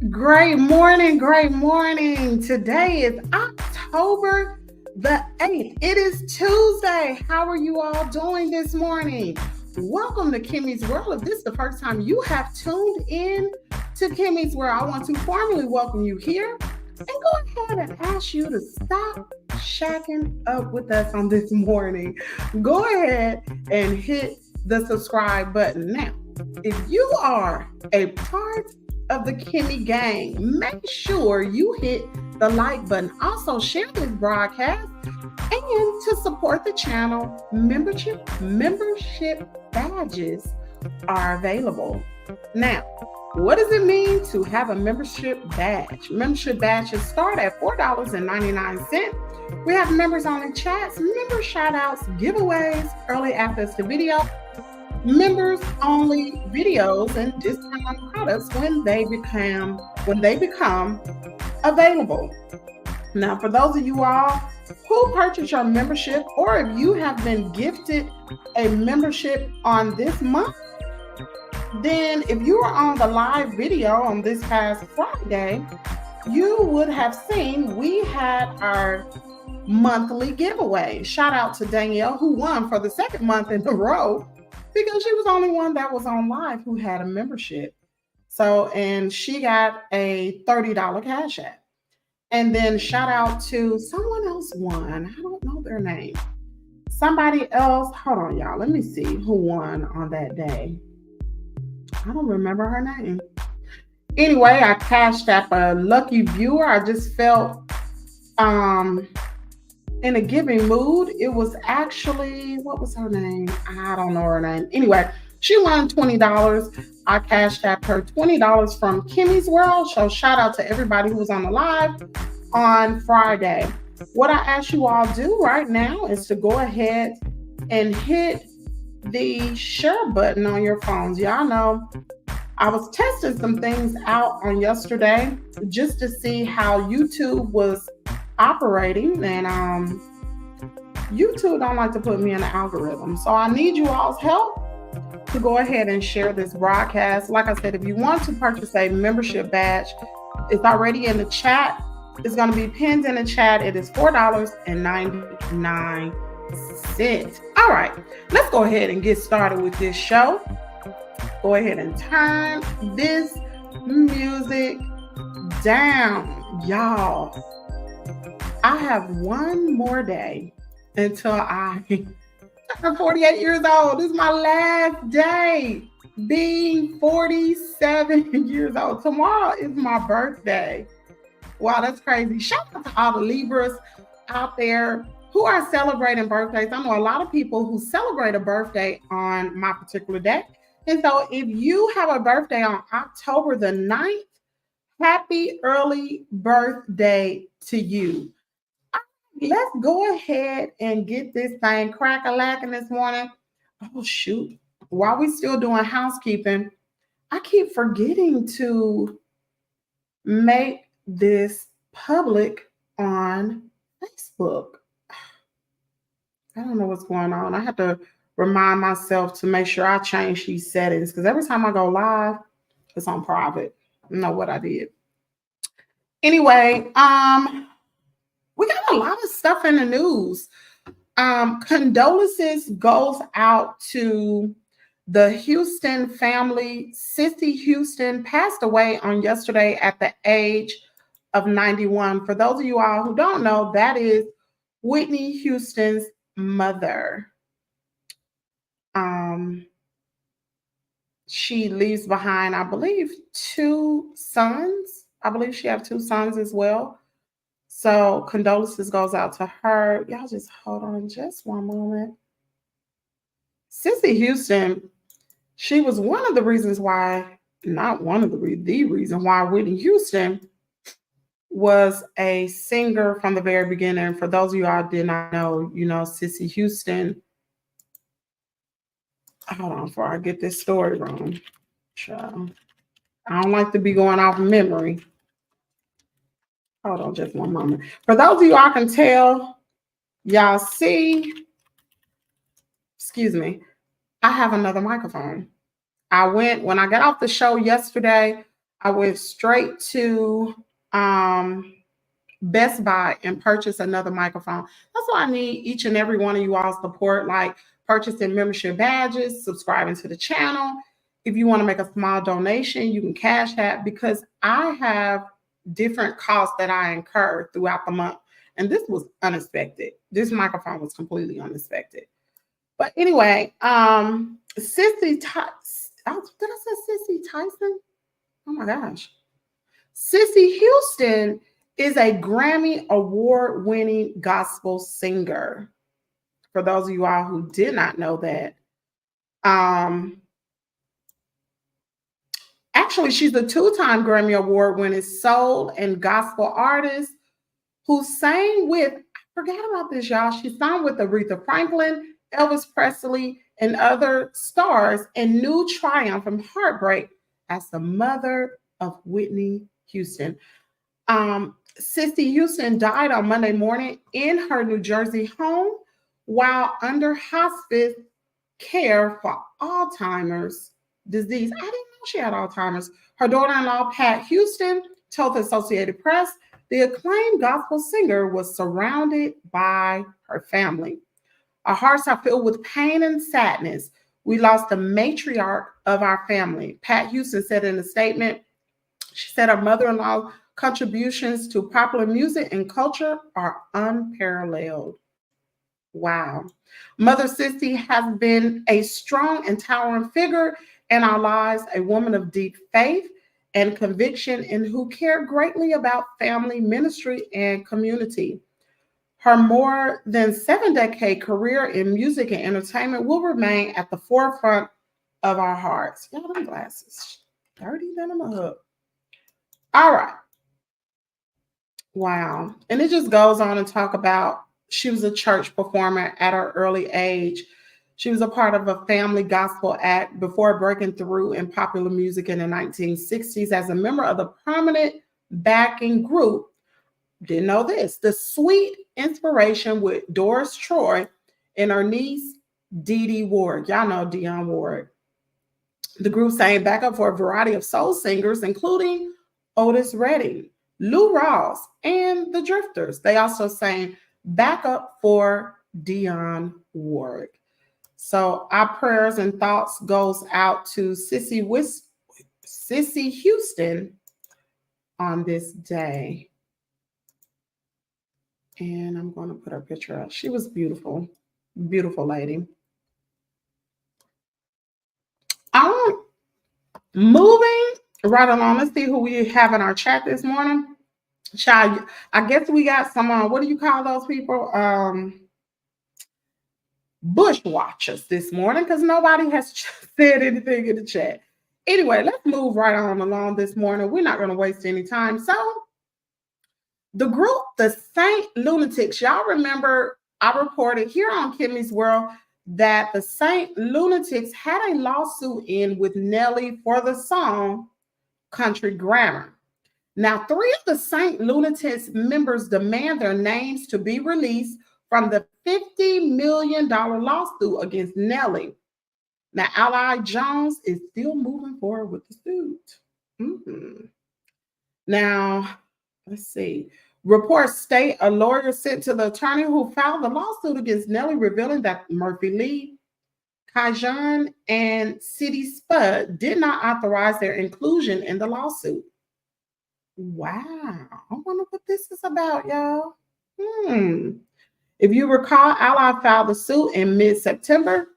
Great morning, great morning. Today is October the 8th. It is Tuesday. How are you all doing this morning? Welcome to Kimmy's World. If this is the first time you have tuned in to Kimmy's World, I want to formally welcome you here and go ahead and ask you to stop shacking up with us on this morning. Go ahead and hit the subscribe button. Now, if you are a part of the Kimmy gang, make sure you hit the like button. Also share this broadcast, and to support the channel, membership badges are available. Now, what does it mean to have a membership badge? Membership badges start at $4.99. We have members only chats, member shout outs, giveaways, early access to video, members only videos, and discount products when they become available. Now, for those of you all who purchase your membership, or if you have been gifted a membership on this month, then if you were on the live video on this past Friday, you would have seen we had our monthly giveaway. Shout out to Danielle, who won for the second month in a row, because she was the only one that was on live who had a membership. So, and she got a $30 cash app. And then shout out to someone else won. I don't know their name. Somebody else. Hold on, y'all. Let me see who won on that day. I don't remember her name. Anyway, I cashed app a lucky viewer. I just felt in a giving mood. It was actually, what was her name? I don't know her name. Anyway, she won $20. I cashed out her $20 from Kimmy's World. So shout out to everybody who was on the live on Friday. What I ask you all do right now is to go ahead and hit the share button on your phones. Y'all know I was testing some things out on yesterday just to see how YouTube was operating, and YouTube don't like to put me in the algorithm. So I need you all's help to go ahead and share this broadcast. Like I said, if you want to purchase a membership badge, it's already in the chat. It's going to be pinned in the chat. It is $4.99. All right, let's go ahead and get started with this show. Go ahead and turn this music down, y'all. I have one more day until I'm 48 years old. This is my last day being 47 years old. Tomorrow is my birthday. Wow, that's crazy. Shout out to all the Libras out there who are celebrating birthdays. I know a lot of people who celebrate a birthday on my particular day. And so if you have a birthday on October the 9th, happy early birthday to you. Let's go ahead and get this thing crack-a-lacking this morning. Oh, shoot. While we're still doing housekeeping, I keep forgetting to make this public on Facebook. I don't know what's going on. I have to remind myself to make sure I change these settings because every time I go live, it's on private. I know what I did. Anyway, we got a lot of stuff in the news. Condolences goes out to the Houston family. Sissy Houston passed away on yesterday at the age of 91. For those of you all who don't know, that is Whitney Houston's mother. She leaves behind, I believe, 2 sons. I believe she has 2 sons as well. So condolences goes out to her. Y'all just hold on just one moment. Sissy Houston, she was one of the reasons why, not one of the reason why Whitney Houston was a singer from the very beginning. For those of you all did not know, Sissy Houston. Hold on before I get this story wrong. Child. I don't like to be going off memory. Hold on just one moment. For those of you I can tell, y'all see, excuse me, I have another microphone. When I got off the show yesterday, I went straight to Best Buy and purchased another microphone. That's why I need each and every one of you all support, like purchasing membership badges, subscribing to the channel. If you want to make a small donation, you can cash that because I have different costs that I incur throughout the month. And this was unexpected. This microphone was completely unexpected. But anyway, Sissy Tyson. Did I say Sissy Tyson? Oh my gosh. Sissy Houston is a Grammy award-winning gospel singer. For those of you all who did not know that. Actually, she's a 2-time Grammy award-winning soul and gospel artist who sang with, I forgot about this, y'all. She sang with Aretha Franklin, Elvis Presley, and other stars in New Triumph from Heartbreak as the mother of Whitney Houston. Sissy Houston died on Monday morning in her New Jersey home while under hospice care for Alzheimer's disease. I didn't know she had Alzheimer's. Her daughter-in-law, Pat Houston, told the Associated Press the acclaimed gospel singer was surrounded by her family. Our hearts are filled with pain and sadness. We lost the matriarch of our family, Pat Houston said in a statement. She said her mother-in-law contributions to popular music and culture are unparalleled. Wow. Mother Sissy has been a strong and towering figure in our lives, a woman of deep faith and conviction and who cared greatly about family, ministry, and community. Her more than 7-decade career in music and entertainment will remain at the forefront of our hearts. Y'all, them glasses. 30 than them up. All right. Wow. And it just goes on and talk about she was a church performer at her early age. She was a part of a family gospel act before breaking through in popular music in the 1960s as a member of the prominent backing group. Didn't know this. The Sweet Inspiration with Doris Troy and her niece, Dee Dee Ward. Y'all know Dionne Ward. The group sang backup for a variety of soul singers, including Otis Redding, Lou Rawls, and the Drifters. They also sang backup for Dionne Ward. So our prayers and thoughts goes out to Sissy Houston on this day. And I'm going to put her picture up. She was beautiful, beautiful lady. Moving right along. Let's see who we have in our chat this morning. Child, I guess we got some, what do you call those people? Bushwatchers this morning because nobody has said anything in the chat. Anyway, let's move right on along this morning. We're not going to waste any time. So the group, the Saint Lunatics, y'all remember I reported here on Kimmy's World that the Saint Lunatics had a lawsuit in with Nelly for the song Country Grammar. Now, 3 of the Saint Lunatics members demand their names to be released from the $50 million lawsuit against Nelly. Now, Ally Jones is still moving forward with the suit. Mm-hmm. Now, let's see. Reports state a lawyer sent to the attorney who filed the lawsuit against Nelly, revealing that Murphy Lee, Kajan, and City Spud did not authorize their inclusion in the lawsuit. Wow. I wonder what this is about, y'all. If you recall, Ally filed the suit in mid-September,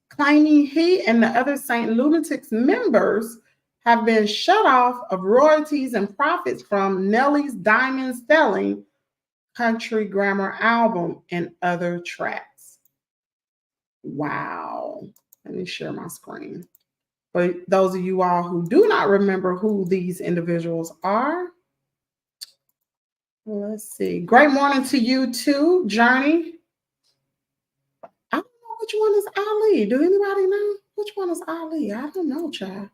claiming he and the other Saint Lunatics members have been shut off of royalties and profits from Nelly's Diamond Selling Country Grammar album and other tracks. Wow. Let me share my screen. For those of you all who do not remember who these individuals are, let's see. Great morning to you too, Journey. I don't know which one is Ali. Do anybody know which one is Ali? I don't know, child.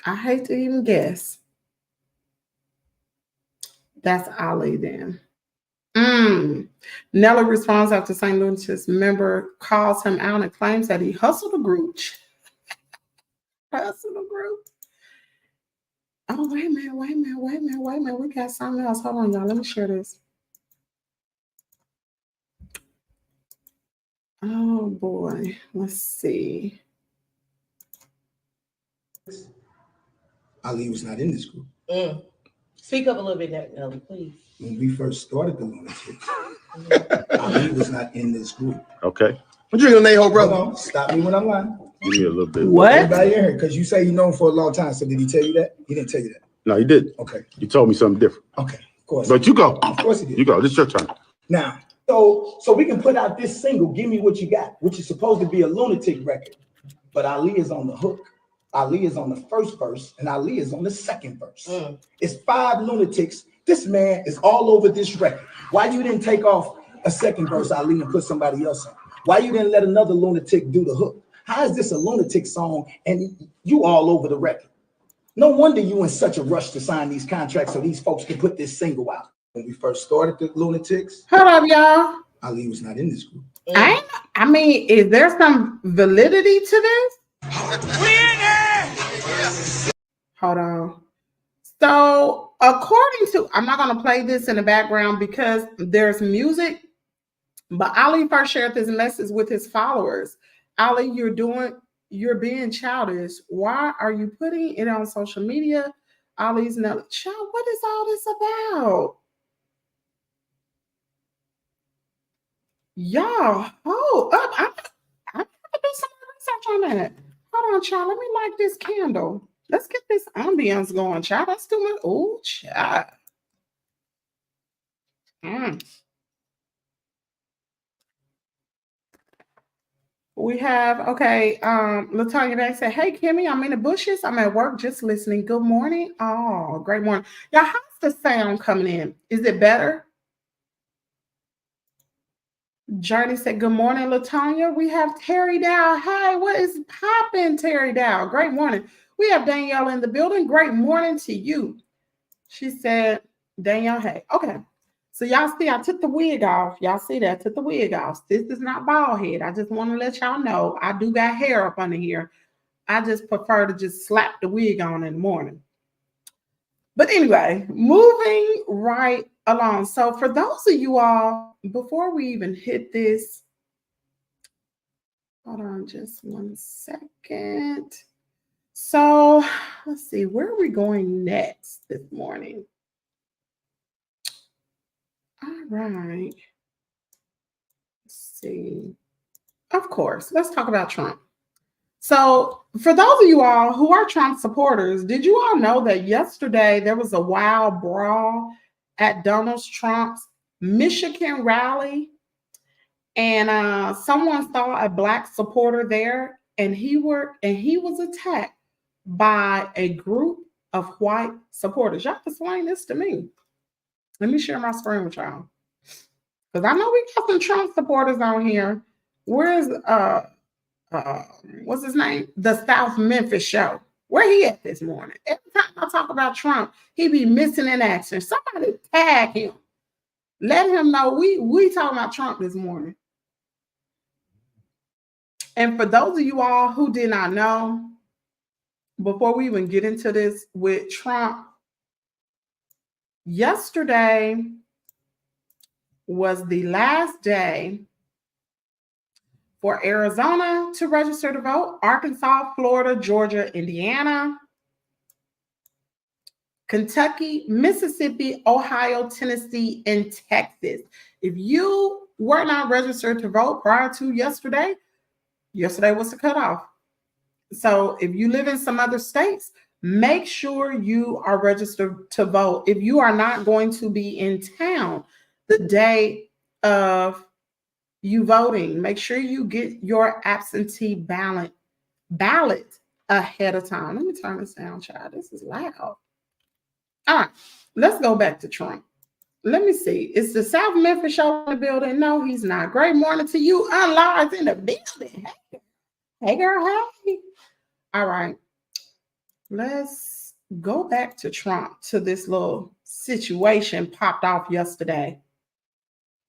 I hate to even guess. That's Ali then. Nelly responds after St. Louis' member calls him out and claims that he hustled a group. Hustled a group. Oh, wait a minute. We got something else. Hold on, y'all. Let me share this. Oh, boy. Let's see. Ali was not in this group. Speak up a little bit, Nelly, please. When we first started the Lunatics, Ali was not in this group. Okay. What you gonna name, brother? Hold on. Stop me when I'm lying. Give me a little bit. What? Everybody in here, because you say you know him for a long time. So did he tell you that? He didn't tell you that. No, he did. Okay. You told me something different. Okay. Of course. But you go. Of course he did. You go. This is your turn. Now, so we can put out this single, Give Me What You Got, which is supposed to be a lunatic record. But Ali is on the hook. Ali is on the first verse, and Ali is on the second verse. It's 5 lunatics. This man is all over this record. Why you didn't take off a second verse, Ali, and put somebody else on? Why you didn't let another lunatic do the hook? How is this a lunatic song and you all over the record? No wonder you in such a rush to sign these contracts so these folks can put this single out. When we first started the Lunatics, Hold up, y'all. Ali was not in this group. I mean, is there some validity to this? Hold on. So, according to, I'm not going to play this in the background because there's music, but Ali first shared this message with his followers. Ali, you're being childish. Why are you putting it on social media? Ali's not, child, what is all this about? Y'all, hold up. I'm going to do some research on that. Hold on, child. Let me light this candle. Let's get this ambience going, child. That's too much. Oh, child. We have, okay, Latonya Banks said, hey, Kimmy, I'm in the bushes. I'm at work just listening. Good morning. Oh, great morning. Y'all, how's the sound coming in? Is it better? Journey said, good morning, Latonya. We have Terry Dow. Hey, what is popping, Terry Dow? Great morning. We have Danielle in the building. Great morning to you. She said, Danielle, hey. Okay. So y'all see, I took the wig off. Y'all see that? I took the wig off. This is not bald head. I just want to let y'all know I do got hair up under here. I just prefer to just slap the wig on in the morning. But anyway, moving right along. So for those of you all, before we even hit this, hold on just 1 second. So let's see, where are we going next this morning? All right. Let's see. Of course, let's talk about Trump. So for those of you all who are Trump supporters, did you all know that yesterday there was a wild brawl at Donald Trump's Michigan rally? And someone saw a Black supporter there, and he was attacked by a group of white supporters. Y'all explain this to me. Let me share my screen with y'all. Because I know we got some Trump supporters on here. Where's what's his name? The South Memphis Show. Where he at this morning? Every time I talk about Trump, he be missing in action. Somebody tag him. Let him know we talking about Trump this morning. And for those of you all who did not know, before we even get into this with Trump, yesterday was the last day for Arizona to register to vote, Arkansas, Florida, Georgia, Indiana, Kentucky, Mississippi, Ohio, Tennessee, and Texas. If you were not registered to vote prior to yesterday was the cutoff. So if you live in some other states, make sure you are registered to vote. If you are not going to be in town the day of you voting, make sure you get your absentee ballot ahead of time. Let me turn this down, child. This is loud. All right, let's go back to Trump. Let me see. Is the South Memphis show in the building? No, he's not. Great morning to you. Unlaw's in the building. Hey, girl. Hey. All right. Let's go back to Trump, to this little situation popped off yesterday.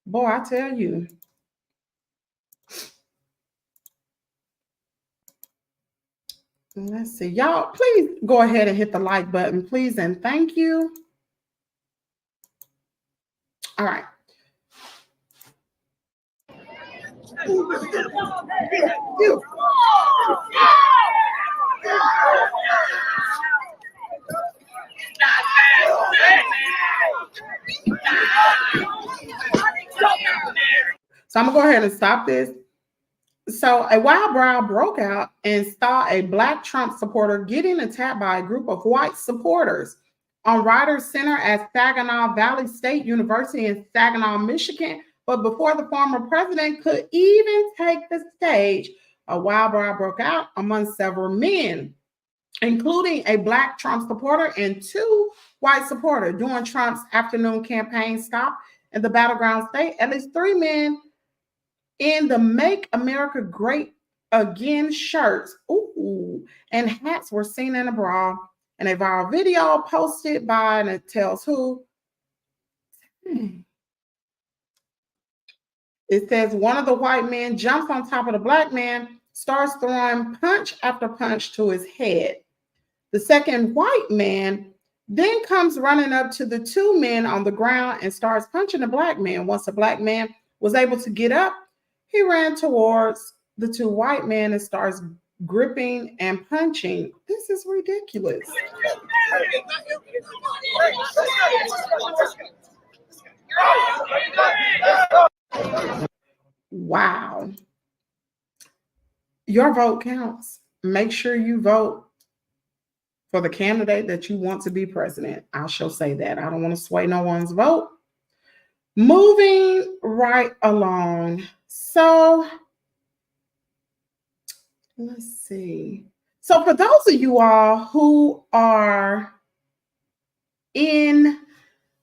Boy, I tell you. Let's see. Y'all, please go ahead and hit the like button, please, and thank you. All right. So I'm going to go ahead and stop this. So a wild brawl broke out and saw a Black Trump supporter getting attacked by a group of white supporters on Ryder Center at Saginaw Valley State University in Saginaw, Michigan. But before the former president could even take the stage, a wild brawl broke out among several men, including a Black Trump supporter and two white supporters. During Trump's afternoon campaign stop in the battleground state, at least three men in the Make America Great Again shirts and hats were seen in a brawl. And a viral video posted by, and it tells who. It says one of the white men jumps on top of the Black man, starts throwing punch after punch to his head. The second white man then comes running up to the two men on the ground and starts punching the Black man. Once the Black man was able to get up, he ran towards the two white men and starts gripping and punching. This is ridiculous. Wow. Your vote counts. Make sure you vote for the candidate that you want to be president. I shall say that. I don't want to sway no one's vote. Moving right along. So let's see. So for those of you all who are in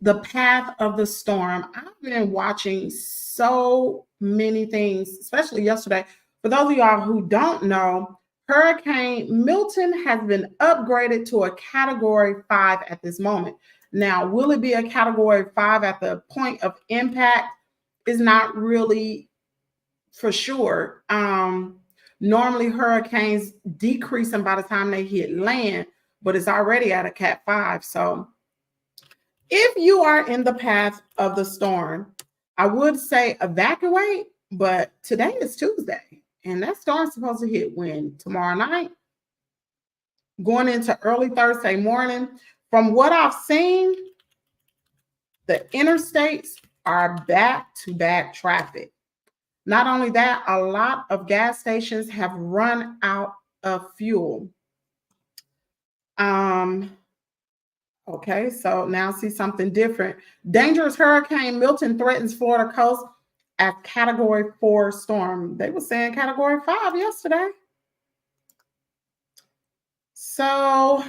the path of the storm, I've been watching so many things, especially yesterday. For those of y'all who don't know, Hurricane Milton has been upgraded to a Category 5 at this moment. Now, will it be a Category 5 at the point of impact? Is not really for sure. Normally, hurricanes decreasing by the time they hit land, but it's already at a Cat 5. So if you are in the path of the storm, I would say evacuate, but today is Tuesday, and that storm's supposed to hit when? Tomorrow night? Going into early Thursday morning. From what I've seen, the interstates are back-to-back traffic. Not only that, a lot of gas stations have run out of fuel. Okay, so now see something different. Dangerous Hurricane Milton threatens Florida coast as Category 4 storm. They were saying Category 5 yesterday. So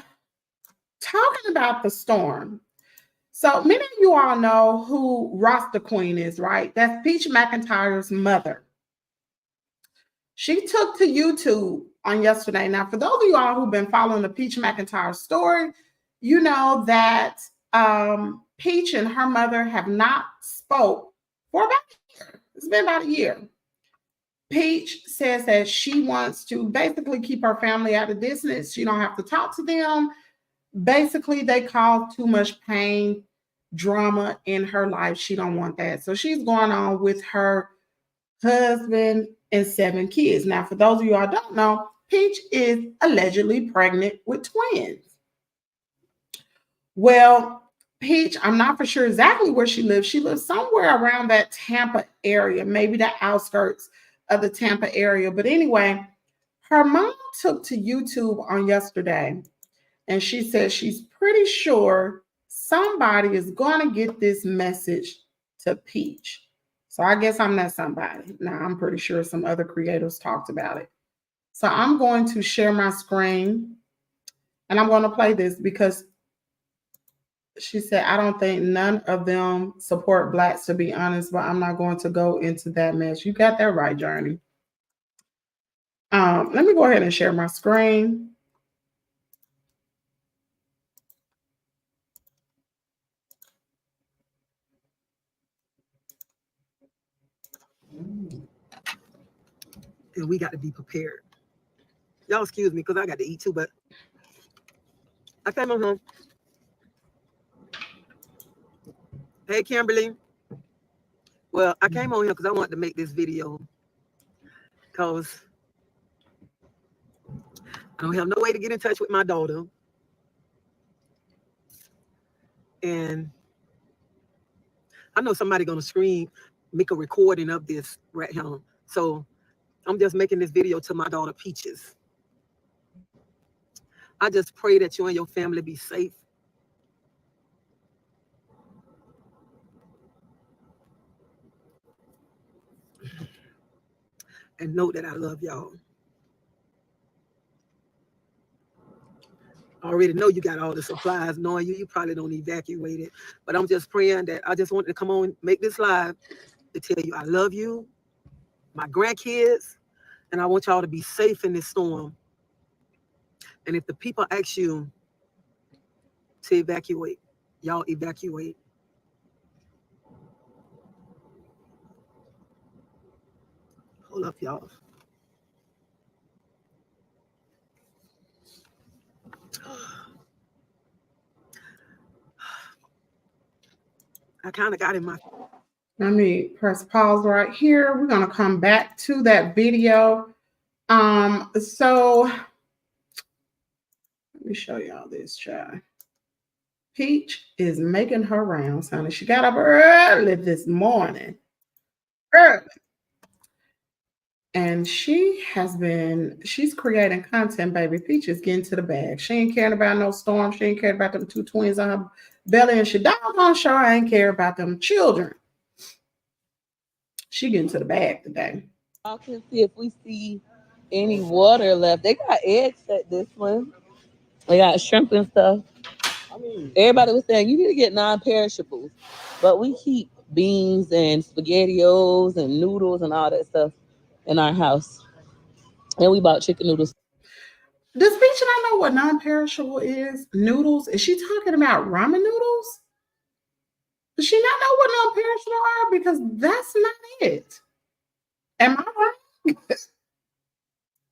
talking about the storm. So many of you all know who Rasta Queen is, right? That's Peach McIntyre's mother. She took to YouTube on yesterday. Now, for those of you all who've been following the Peach McIntyre story, you know that Peach and her mother have not spoke for about a year. It's been about a year. Peach says that she wants to basically keep her family out of business. She don't have to talk to them. Basically, they cause too much pain, drama in her life. She don't want that. So she's going on with her husband and 7 kids. Now, for those of you who don't know, Peach is allegedly pregnant with twins. Well, Peach, I'm not for sure exactly where she lives. She lives somewhere around that Tampa area, maybe the outskirts of the Tampa area. But anyway, her mom took to YouTube on yesterday, and she said she's pretty sure somebody is going to get this message to Peach. So I guess I'm not somebody. Now, I'm pretty sure some other creators talked about it. So I'm going to share my screen, and I'm going to play this because she said, I don't think none of them support Blacks, to be honest, but I'm not going to go into that mess. You got that right, Journey. Let me go ahead and share my screen. And we got to be prepared. Y'all excuse me because I got to eat too, but I came on home. Hey, Kimberly. Well, I came on here because I wanted to make this video because I don't have no way to get in touch with my daughter. And I know somebody going to make a recording of this right here. So I'm just making this video to my daughter, Peaches. I just pray that you and your family be safe. And know that I love y'all. I already know you got all the supplies. Knowing you probably don't evacuate it. But I'm just praying that I just wanted to come on, make this live to tell you I love you, my grandkids, and I want y'all to be safe in this storm. And if the people ask you to evacuate, y'all evacuate. Hold up, y'all. I kind of got in my... Let me press pause right here. We're going to come back to that video. So let me show y'all this, child. Peach is making her rounds, honey. She got up early this morning. Early. And she's creating content, baby. Peach is getting to the bag. She ain't caring about no storm. She ain't caring about them 2 twins on her belly. And she doggone sure ain't care about them children. She getting to the bag today. I can see if we see any water left. They got eggs at this one. They got shrimp and stuff. Everybody was saying you need to get non-perishables, but we keep beans and SpaghettiOs and noodles and all that stuff in our house. And we bought chicken noodles. Does Peach not know what non-perishable is? Noodles? Is she talking about ramen noodles? Does she not know what non-perishable are? Because that's not it. Am I right?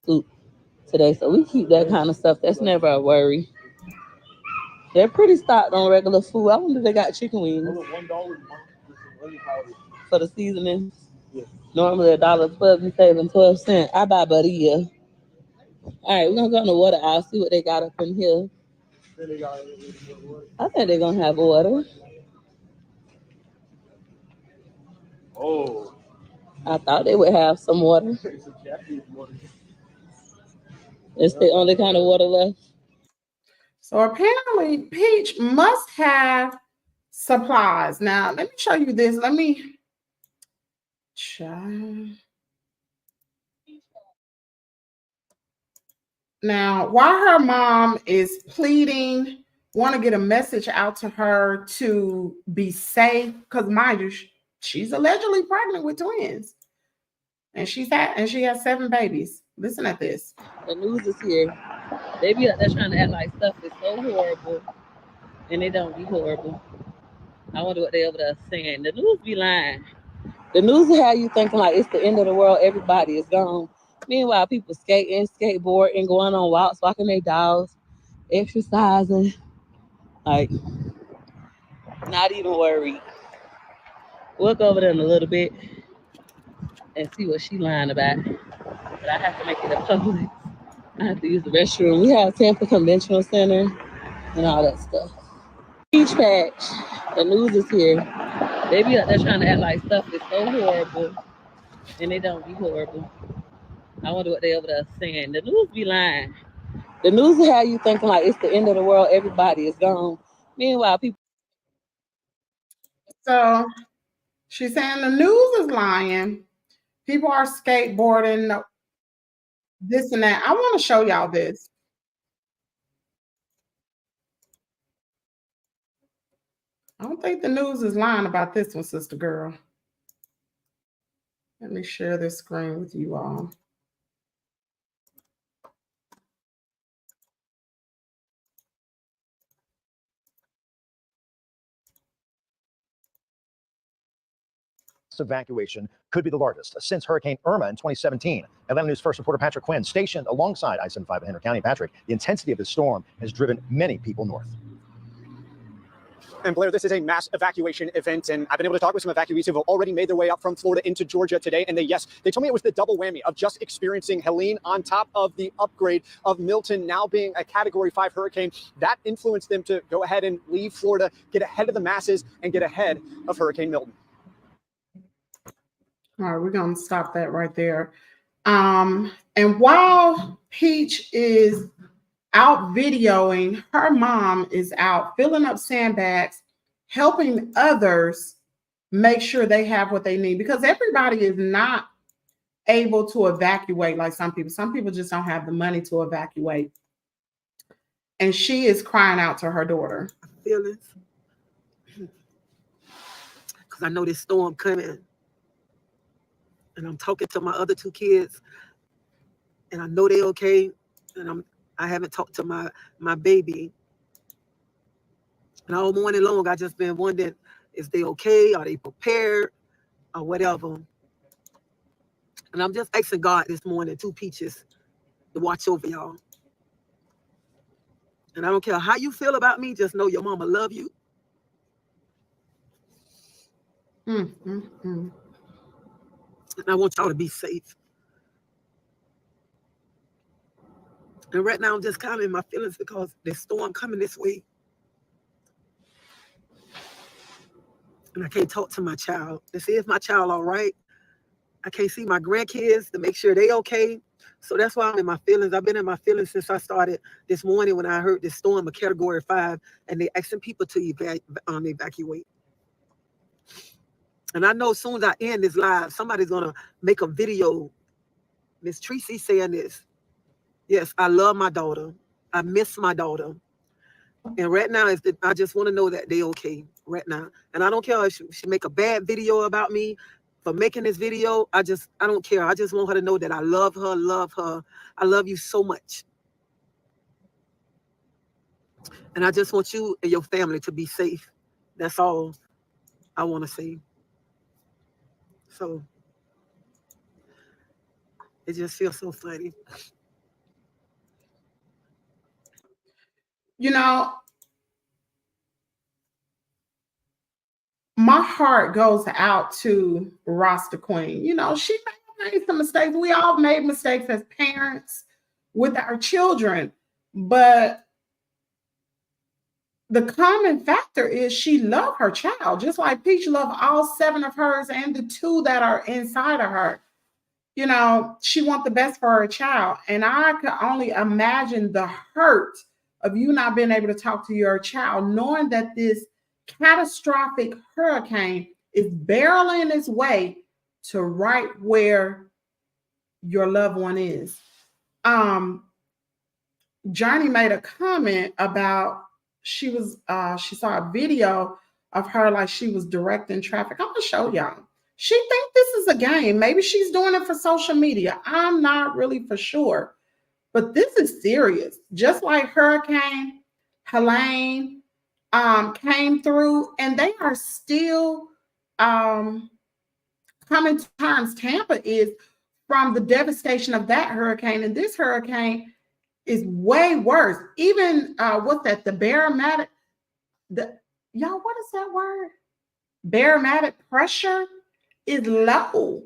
Soup today, so we keep that kind of stuff. That's never a worry. They're pretty stocked on regular food. I wonder if they got chicken wings for the seasoning. Yeah. Normally $1.12, you saving 12 cents. I buy Buddy. All right, we're gonna go in the water aisle, see what they got up in here. I think they're gonna have water. Oh. I thought they would have some water. It's the only kind of water left. So apparently Peach must have supplies. Now, let me show you this. Let me try. Now, while her mom is pleading, want to get a message out to her to be safe, because mind you, she's allegedly pregnant with twins. And she has 7 babies. Listen at this. The news is here. They be out there trying to act like stuff is so horrible, and they don't be horrible. I wonder what they over there saying. The news be lying. The news will have you thinking like it's the end of the world. Everybody is gone. Meanwhile, people skating, skateboarding, going on walks, walking their dogs, exercising, like not even worried. We'll go over there in a little bit and see what she lying about. But I have to make it a public. I have to use the restroom. We have Tampa Conventional Center and all that stuff. Beach patch. The news is here. They be out there trying to act like stuff is so horrible, and they don't be horrible. I wonder what they over there saying. The news be lying. The news will have you thinking like it's the end of the world. Everybody is gone. Meanwhile, people. So she's saying the news is lying. People are skateboarding, this and that. I want to show y'all this. I don't think the news is lying about this one, sister girl. Let me share this screen with you all. Evacuation could be the largest since Hurricane Irma in 2017. Atlanta News First reporter Patrick Quinn, stationed alongside I-75 in Henry County. Patrick, the intensity of the storm has driven many people north. And Blair, this is a mass evacuation event, and I've been able to talk with some evacuees who have already made their way up from Florida into Georgia today. And they told me it was the double whammy of just experiencing Helene on top of the upgrade of Milton now being a Category 5 hurricane. That influenced them to go ahead and leave Florida, get ahead of the masses, and get ahead of Hurricane Milton. All right, we're going to stop that right there. And while Peach is out videoing, her mom is out filling up sandbags, helping others make sure they have what they need, because everybody is not able to evacuate like some people. Some people just don't have the money to evacuate. And she is crying out to her daughter. Feelings. Because I know this storm coming. And I'm talking to my other two kids, and I know they're okay. And I haven't talked to my baby. And all morning long, I just been wondering, is they okay? Are they prepared? Or whatever. And I'm just asking God this morning, two Peaches, to watch over y'all. And I don't care how you feel about me, just know your mama love you. And I want y'all to be safe. And right now, I'm just kind of in my feelings because there's storm coming this way. And I can't talk to my child to see if my child all right. I can't see my grandkids to make sure they okay. So that's why I'm in my feelings. I've been in my feelings since I started this morning when I heard this storm, a Category 5, and they asking people to evacuate. And I know as soon as I end this live, somebody's going to make a video. Miss Tracy saying this. Yes, I love my daughter. I miss my daughter. And right now, I just want to know that they okay right now. And I don't care if she make a bad video about me for making this video. I don't care. I just want her to know that I love her. I love you so much. And I just want you and your family to be safe. That's all I want to say. So it just feels so funny. You know, my heart goes out to Rasta Queen. You know, she made some mistakes. We all made mistakes as parents with our children. But the common factor is she loved her child, just like Peach loved all 7 of hers and the 2 that are inside of her. You know, she wants the best for her child. And I could only imagine the hurt of you not being able to talk to your child, knowing that this catastrophic hurricane is barreling its way to right where your loved one is. Johnny made a comment about she saw a video of her like she was directing traffic. I'm gonna show y'all. She thinks this is a game. Maybe she's doing it for social media. I'm not really for sure. But this is serious. Just like Hurricane Helene came through, and they are still coming to terms. Tampa is from the devastation of that hurricane, and this hurricane is way worse. Even what's that? The barometric. Y'all, what is that word? Barometric pressure is low.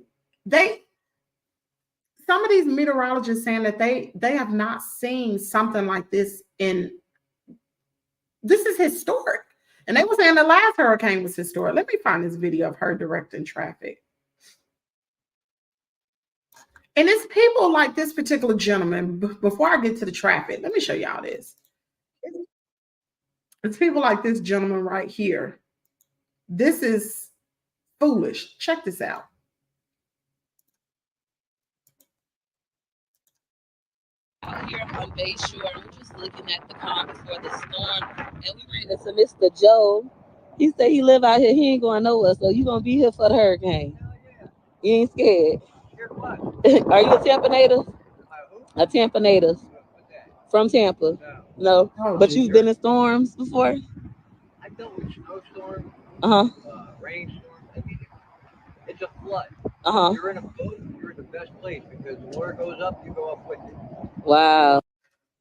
Some of these meteorologists saying that they have not seen something like this this is historic. And they were saying the last hurricane was historic. Let me find this video of her directing traffic. And it's people like this particular gentleman. Before I get to the traffic, let me show y'all this. It's people like this gentleman right here. This is foolish. Check this out. Out here on Bayshore, and we're just looking at the car before the storm, and we ran into Mr. Joe. He said he live out here, he ain't going nowhere, so you gonna be here for the hurricane. You ain't scared. Are you a Tampa native? A Tampa native. From Tampa? No. Oh, But you've been in storms before? I dealt with snowstorms, rainstorms. I mean, it's a flood. You're in a boat, you're in the best place because the water goes up, you go up with it. Wow.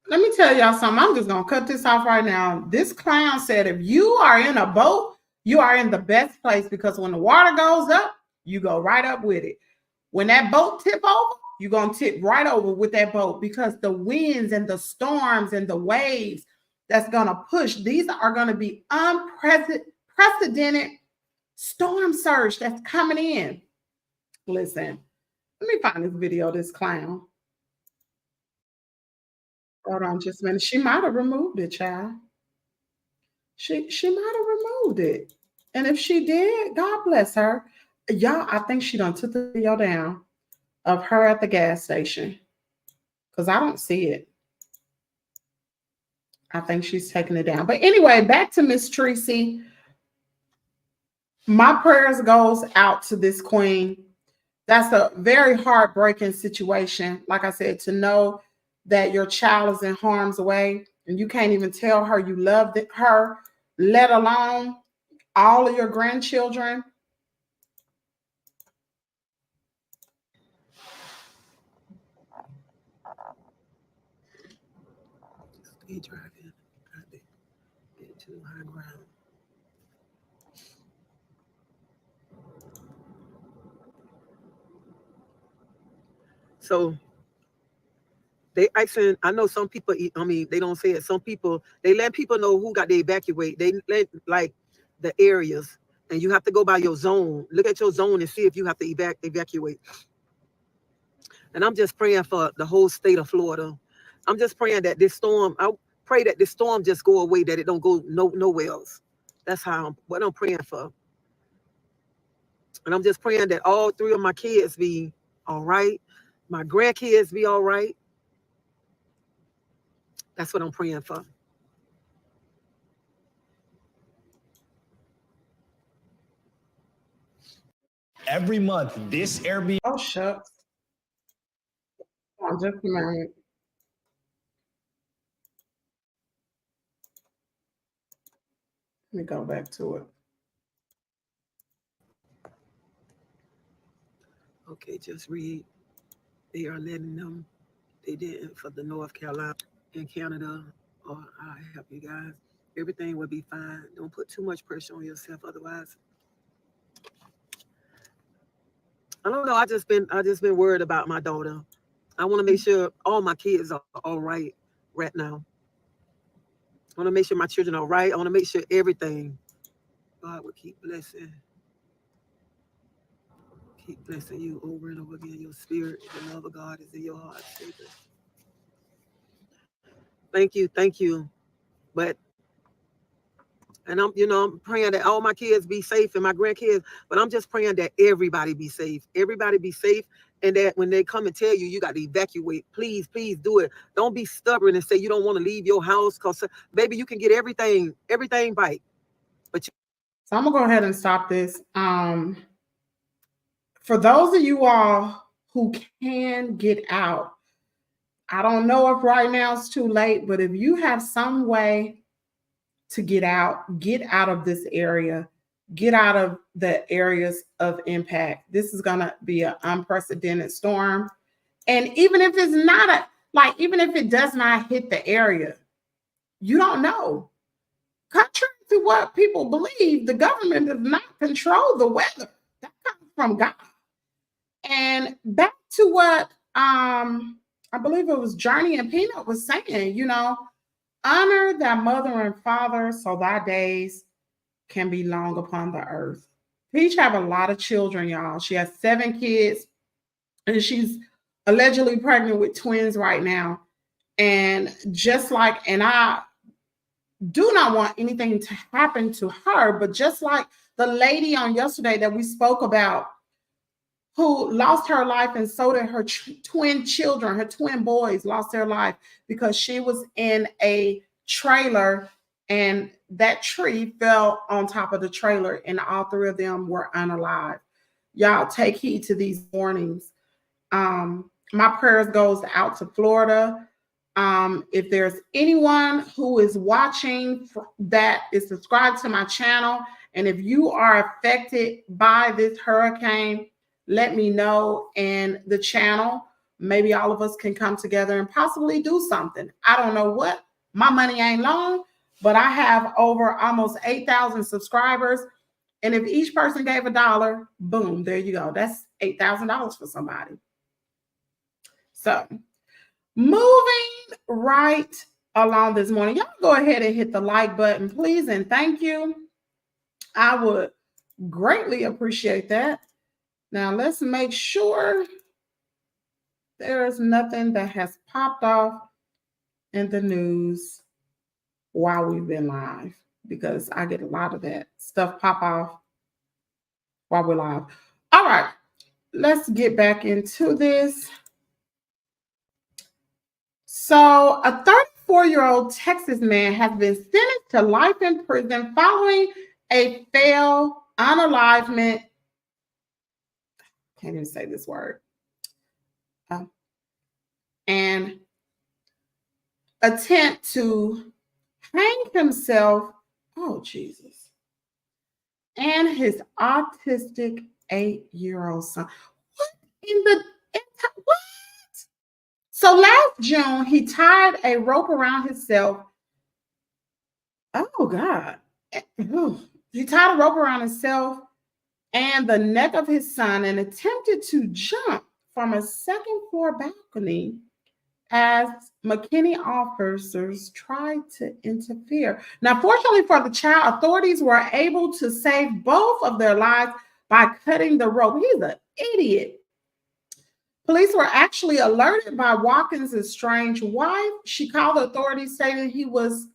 Let me tell y'all something. I'm just going to cut this off right now. This clown said if you are in a boat, you are in the best place because when the water goes up, you go right up with it. When that boat tip over, you're going to tip right over with that boat because the winds and the storms and the waves that's going to push, these are going to be unprecedented storm surge that's coming in. Listen, let me find this video of this clown. Hold on just a minute. She might have removed it, child. She might have removed it. And if she did, God bless her. Y'all, I think she done took the video down of her at the gas station. Because I don't see it. I think she's taking it down. But anyway, back to Miss Tracy. My prayers goes out to this queen. That's a very heartbreaking situation. Like I said, to know that your child is in harm's way and you can't even tell her you love her, let alone all of your grandchildren. Stay driving. Get to high ground. So they asking, I know some people, I mean, they don't say it. Some people, they let people know who got to evacuate. They let like the areas, and you have to go by your zone. Look at your zone and see if you have to evacuate. And I'm just praying for the whole state of Florida. I'm just praying that this storm, I pray that this storm just go away, that it don't go nowhere else. That's what I'm praying for. And I'm just praying that all three of my kids be all right. My grandkids be all right. That's what I'm praying for. Every month, this Airbnb. Oh, shucks. Just a minute. Let me go back to it. Okay, just read. They are letting them, they didn't for the North Carolina and Canada, or I'll help you guys. Everything will be fine. Don't put too much pressure on yourself, otherwise. I don't know. I just been worried about my daughter. I want to make sure all my kids are all right now. I want to make sure my children are right. I want to make sure everything. God will keep blessing. Keep blessing you over and over again. Your spirit, the love of God is in your heart. Thank you. But, and I'm praying that all my kids be safe and my grandkids, but I'm just praying that everybody be safe. Everybody be safe. And that when they come and tell you, you got to evacuate, please do it. Don't be stubborn and say you don't want to leave your house because, baby, you can get everything back. But so I'm going to go ahead and stop this. for those of you all who can get out, I don't know if right now it's too late, but if you have some way to get out of this area, get out of the areas of impact. This is going to be an unprecedented storm. And even if it's not even if it does not hit the area, you don't know. Contrary to what people believe, the government does not control the weather. That comes from God. And back to what I believe it was Journey and Peanut was saying, honor thy mother and father so thy days can be long upon the earth. Peach have a lot of children, y'all. She has 7 kids, and she's allegedly pregnant with twins right now. And I do not want anything to happen to her, but just like the lady on yesterday that we spoke about, who lost her life, and so did her twin children, her twin boys lost their life because she was in a trailer and that tree fell on top of the trailer and all 3 of them were unalive. Y'all take heed to these warnings. My prayers goes out to Florida. If there's anyone who is watching that is subscribed to my channel, and if you are affected by this hurricane, let me know in the channel. Maybe all of us can come together and possibly do something. I don't know what. My money ain't long, but I have over almost 8,000 subscribers. And if each person gave $1, boom, there you go. That's $8,000 for somebody. So moving right along this morning, y'all go ahead and hit the like button, please, and thank you. I would greatly appreciate that. Now let's make sure there is nothing that has popped off in the news while we've been live, because I get a lot of that stuff pop off while we're live. All right, let's get back into this. So a 34-year-old Texas man has been sentenced to life in prison following a failed unalivement. Can't even say this word. And attempt to hang himself. Oh, Jesus. And his autistic 8-year-old son. What in the what? So last June, he tied a rope around himself. Oh, God. He tied a rope around himself and the neck of his son and attempted to jump from a second-floor balcony as McKinney officers tried to interfere. Now, fortunately for the child, authorities were able to save both of their lives by cutting the rope. He's an idiot. Police were actually alerted by Watkins' strange wife. She called the authorities, stating he was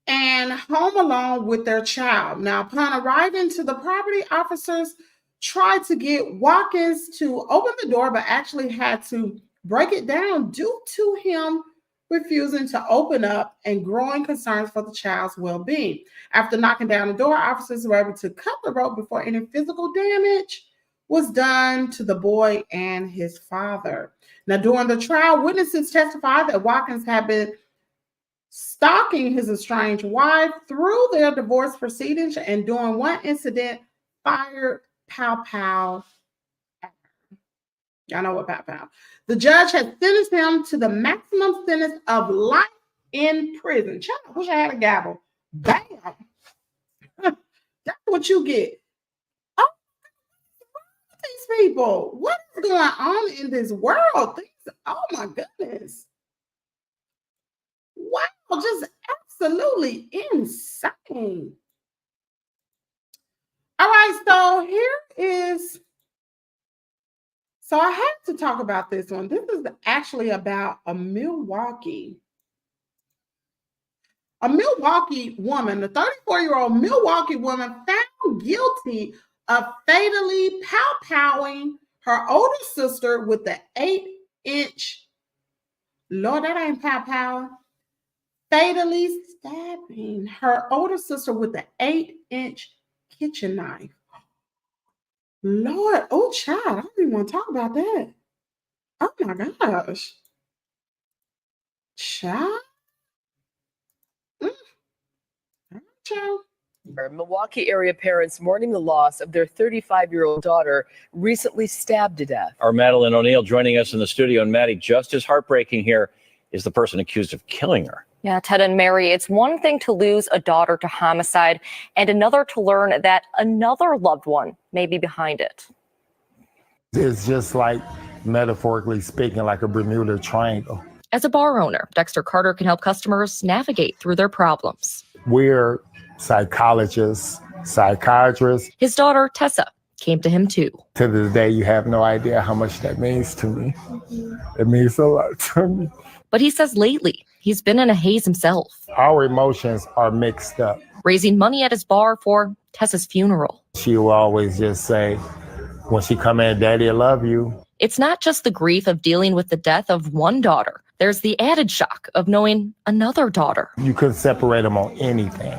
and home alone with their child. Now, upon arriving to the property, officers tried to get Watkins to open the door, but actually had to break it down due to him refusing to open up and growing concerns for the child's well-being. After knocking down the door, officers were able to cut the rope before any physical damage was done to the boy and his father. Now, during the trial, witnesses testified that Watkins had been stalking his estranged wife through their divorce proceedings, and during one incident, fired pow pow. Y'all know what pow pow. The judge had sentenced him to the maximum sentence of life in prison. Child, I wish I had a gavel. Bam. That's what you get. Oh, these people. What is going on in this world? Oh my goodness. Wow, just absolutely insane. All right, so so I had to talk about this one. This is actually about a Milwaukee woman, a 34-year-old Milwaukee woman found guilty of fatally pow-powing her older sister with the 8-inch, Lord, that ain't pow-pow, fatally stabbing her older sister with the 8-inch kitchen knife. Lord, oh child, I don't even want to talk about that. Oh my gosh. Child. Child. Milwaukee area parents mourning the loss of their 35-year-old daughter recently stabbed to death. Our Madeline O'Neill joining us in the studio. And Maddie, just as heartbreaking here is the person accused of killing her. Yeah, Ted and Mary, it's one thing to lose a daughter to homicide and another to learn that another loved one may be behind it. It's just like, metaphorically speaking, like a Bermuda Triangle. As a bar owner, Dexter Carter can help customers navigate through their problems. We're psychologists, psychiatrists. His daughter, Tessa, came to him too. To this day, you have no idea how much that means to me. It means a lot to me. But he says lately, he's been in a haze himself. Our emotions are mixed up. Raising money at his bar for Tessa's funeral. She will always just say, when she come in, Daddy, I love you. It's not just the grief of dealing with the death of one daughter. There's the added shock of knowing another daughter. You couldn't separate them on anything.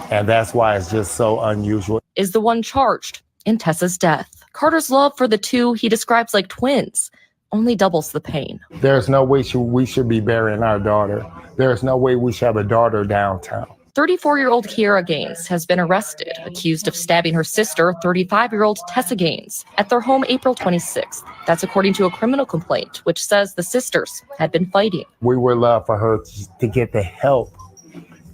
And that's why it's just so unusual. Is the one charged in Tessa's death. Carter's love for the two he describes like twins only doubles the pain. There's no way we should be burying our daughter. There's no way we should have a daughter downtown. 34-year-old Kiera Gaines has been arrested, accused of stabbing her sister, 35-year-old Tessa Gaines, at their home April 26th. That's according to a criminal complaint, which says the sisters had been fighting. We would love for her to get the help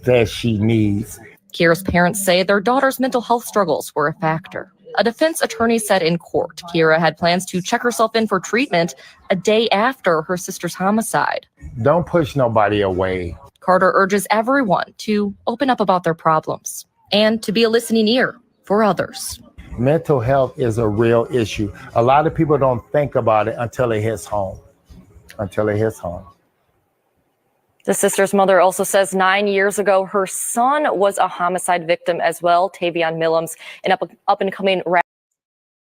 that she needs. Kiera's parents say their daughter's mental health struggles were a factor. A defense attorney said in court, Kiera had plans to check herself in for treatment a day after her sister's homicide. Don't push nobody away. Carter urges everyone to open up about their problems and to be a listening ear for others. Mental health is a real issue. A lot of people don't think about it until it hits home. The sister's mother also says 9 years ago, her son was a homicide victim as well. Tavion Millums, an up-and-coming rap.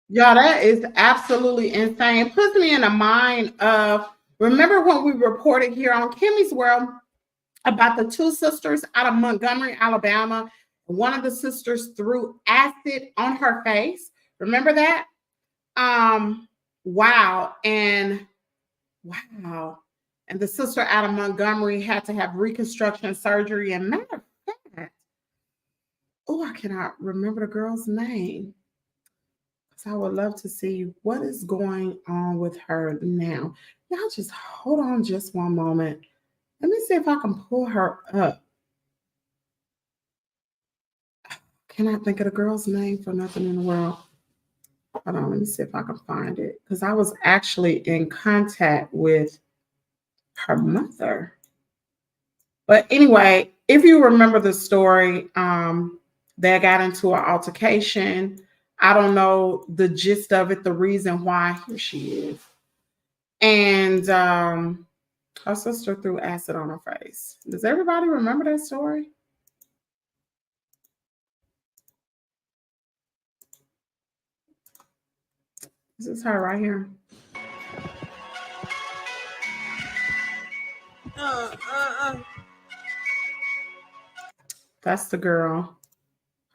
Y'all, that is absolutely insane. Puts me in the mind of, remember when we reported here on Kimmy's World about the two sisters out of Montgomery, Alabama. One of the sisters threw acid on her face. Remember that? Wow. And the sister out of Montgomery had to have reconstruction surgery. And matter of fact, I cannot remember the girl's name. So I would love to see what is going on with her now. Y'all just hold on just one moment. Let me see if I can pull her up. Cannot think of the girl's name for nothing in the world. Hold on, let me see if I can find it. Because I was actually in contact with her mother. But anyway, if you remember the story, they got into an altercation. I don't know the gist of it, the reason why. Here she is. And her sister threw acid on her face. Does everybody remember that story? This is her right here. That's the girl.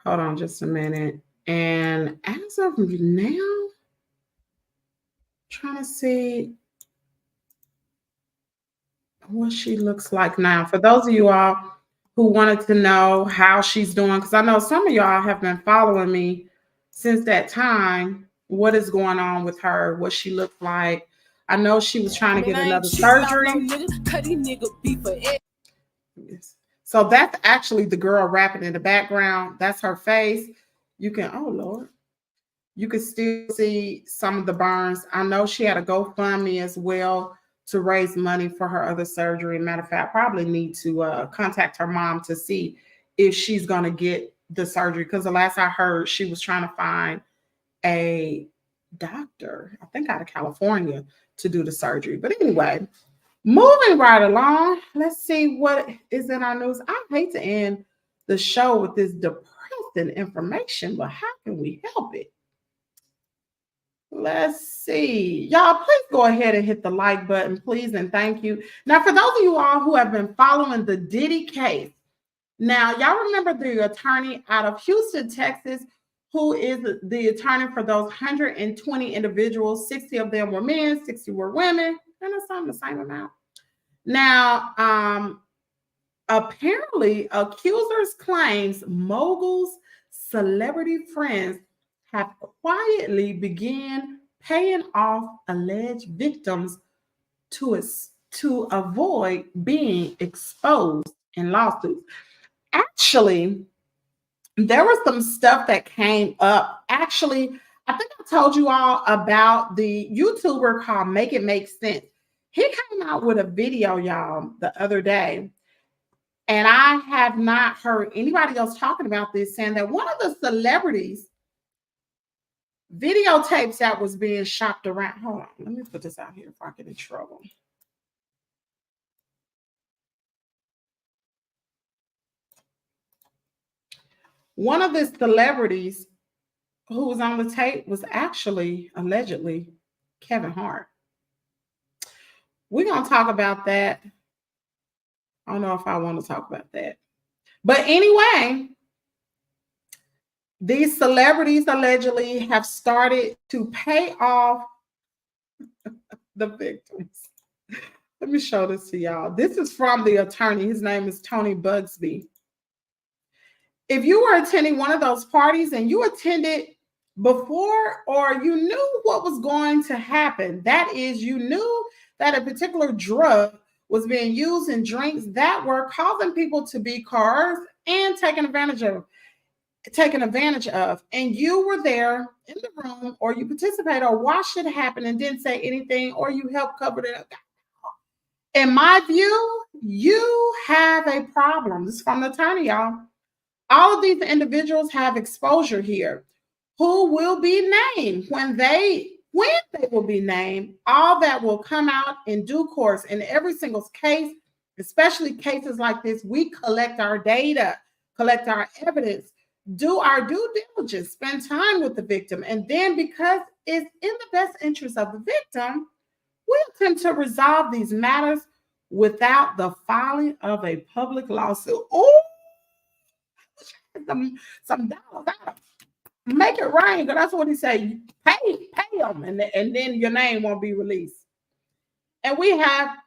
Hold on just a minute. And as of now, I'm trying to see what she looks like now. For those of you all who wanted to know how she's doing, because I know some of y'all have been following me since that time, what is going on with her, what she looked like. I know she was trying to get another surgery. So that's actually the girl rapping in the background. That's her face. You can, oh Lord, you can still see some of the burns. I know she had a GoFundMe as well to raise money for her other surgery. Matter of fact, I probably need to contact her mom to see if she's going to get the surgery. Because the last I heard, she was trying to find a doctor, I think out of California, to do the surgery. But anyway, moving right along, let's see what is in our news. I hate to end the show with this depressing information, but how can we help it? Let's see. Y'all, please go ahead and hit the like button, please, and thank you. Now, for those of you all who have been following the Diddy case, now, y'all remember the attorney out of Houston, Texas, who is the attorney for those 120 individuals. 60 of them were men, 60 were women, and it's on the same amount. Now, apparently, accusers claims Mogul's celebrity friends have quietly began paying off alleged victims to avoid being exposed in lawsuits. Actually, there was some stuff that came up. Actually, I think I told you all about the YouTuber called Make It Make Sense. He came out with a video, y'all, the other day. And I have not heard anybody else talking about this, saying that one of the celebrities videotapes that was being shopped around. Hold on, let me put this out here if I get in trouble. One of the celebrities who was on the tape was actually, allegedly, Kevin Hart. We're going to talk about that. I don't know if I want to talk about that. But anyway, these celebrities allegedly have started to pay off the victims. Let me show this to y'all. This is from the attorney. His name is Tony Bugsby. If you were attending one of those parties and you attended before, or you knew what was going to happen, that is, you knew that a particular drug was being used in drinks that were causing people to be coerced and taken advantage of, and you were there in the room, or you participated or watched it happen and didn't say anything, or you helped cover it up. In my view, you have a problem. This is from the attorney, y'all. All of these individuals have exposure here. Who will be named when they will be named? All that will come out in due course. In every single case, especially cases like this, we collect our data, collect our evidence, do our due diligence, spend time with the victim, and then, because it's in the best interest of the victim, we attempt to resolve these matters without the filing of a public lawsuit. Oh, some dollars out. Make it rain, because that's what he said. Pay them, and then your name won't be released. And we have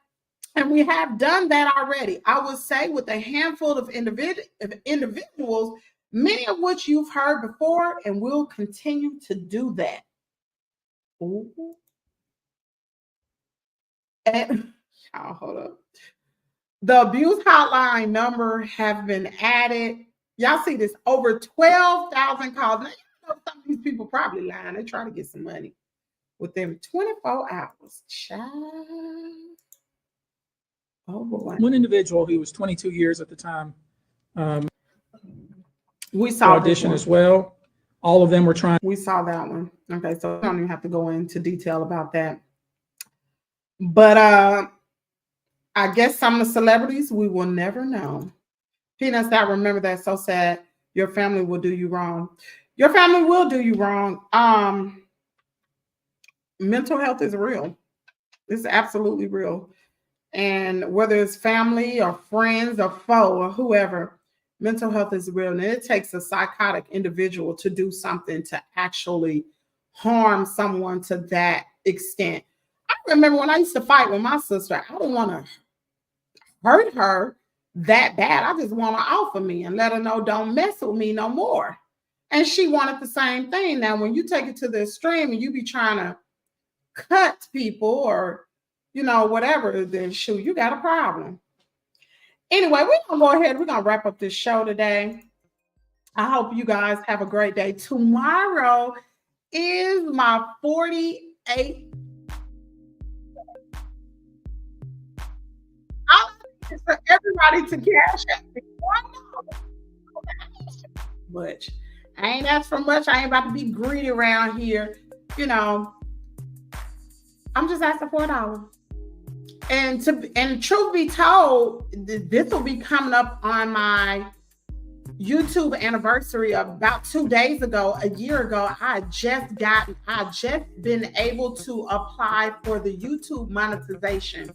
done that already. I would say with a handful of individuals, many of which you've heard before, and will continue to do that. Ooh. And y'all, hold up. The abuse hotline number have been added. Y'all see this, over 12,000 calls. Now, you know, some of these people probably lying. They're trying to get some money within 24 hours. Child. Oh boy. One individual who was 22 years at the time, we saw audition as well. All of them were trying. We saw that one. Okay, so we don't even have to go into detail about that. But I guess some of the celebrities we will never know. Peanuts, I remember that. So sad. Your family will do you wrong. Your family will do you wrong. Mental health is real. It's absolutely real. And whether it's family or friends or foe or whoever, mental health is real. And it takes a psychotic individual to do something to actually harm someone to that extent. I remember when I used to fight with my sister, I didn't want to hurt her that bad. I just want her off of me and let her know don't mess with me no more. And she wanted the same thing. Now, when you take it to the extreme and you be trying to cut people or, you know, whatever, then shoot, you got a problem. Anyway, we're going to go ahead. We're going to wrap up this show today. I hope you guys have a great day. Tomorrow is my 48th. It's for everybody to cash at me. Much. I ain't asked for much. I ain't about to be greedy around here. You know, I'm just asking for $1. And truth be told, this will be coming up on my YouTube anniversary of about 2 days ago, a year ago. I just been able to apply for the YouTube monetization.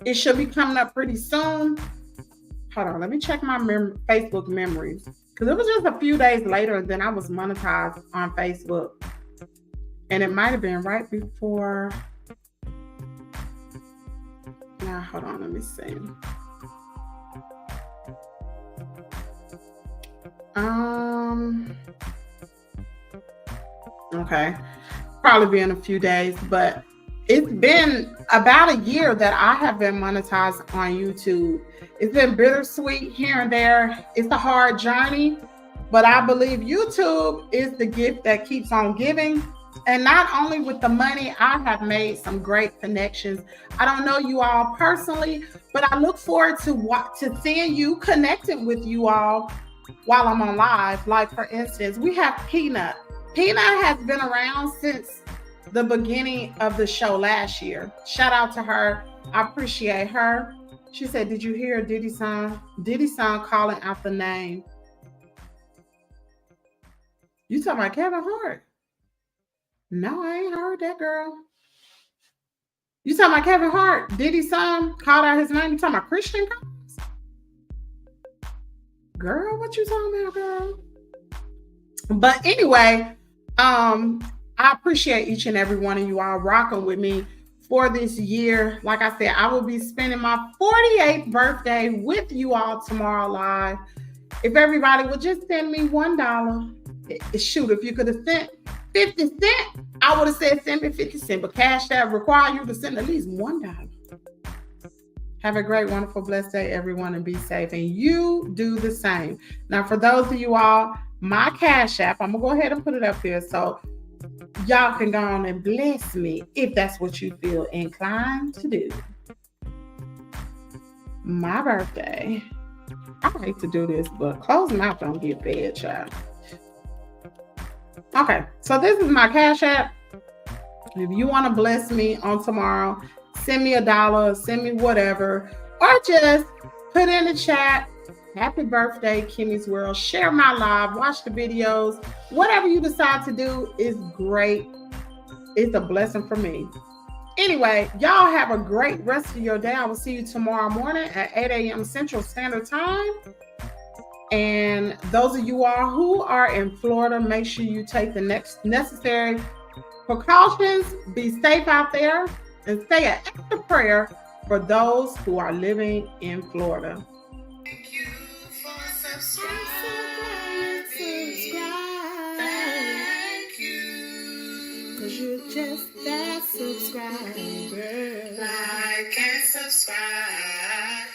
It should be coming up pretty soon. Hold on, let me check my Facebook memories. Because it was just a few days later than I was monetized on Facebook. And it might have been right before. Now, hold on, let me see. Okay. Probably be in a few days, but it's been about a year that I have been monetized on YouTube. It's been bittersweet here and there. It's a hard journey, but I believe YouTube is the gift that keeps on giving. And not only with the money, I have made some great connections. I don't know you all personally, but I look forward to seeing you, connecting with you all while I'm on live. Like, for instance, we have Peanut. Peanut has been around since the beginning of the show last year. Shout out to her. I appreciate her. She said, did you hear Diddy's song? Diddy's song calling out the name. You talking about Kevin Hart? No, I ain't heard that, girl. You talking about Kevin Hart? Diddy's song called out his name? You talking about Christian Combs? Girl, what you talking about, girl? But anyway, I appreciate each and every one of you all rocking with me for this year. Like I said, I will be spending my 48th birthday with you all tomorrow live. If everybody would just send me $1, shoot, if you could have sent 50 cents, I would have said send me 50 cents, but Cash App require you to send at least $1. Have a great, wonderful, blessed day, everyone, and be safe. And you do the same. Now, for those of you all, my Cash App, I'm going to go ahead and put it up here so y'all can go on and bless me if that's what you feel inclined to do. My birthday. I hate to do this, but closed mouth don't get fed, child. Okay, so this is my Cash App. If you want to bless me on tomorrow, send me $1, send me whatever, or just put in the chat, happy birthday, Kimmy's World. Share my live, watch the videos. Whatever you decide to do is great. It's a blessing for me. Anyway, y'all have a great rest of your day. I will see you tomorrow morning at 8 a.m. Central Standard Time. And those of you all who are in Florida, make sure you take the next necessary precautions. Be safe out there and say an extra prayer for those who are living in Florida. Thank you for subscribing. Thank you. 'Cause you're just that subscriber. Like and subscribe.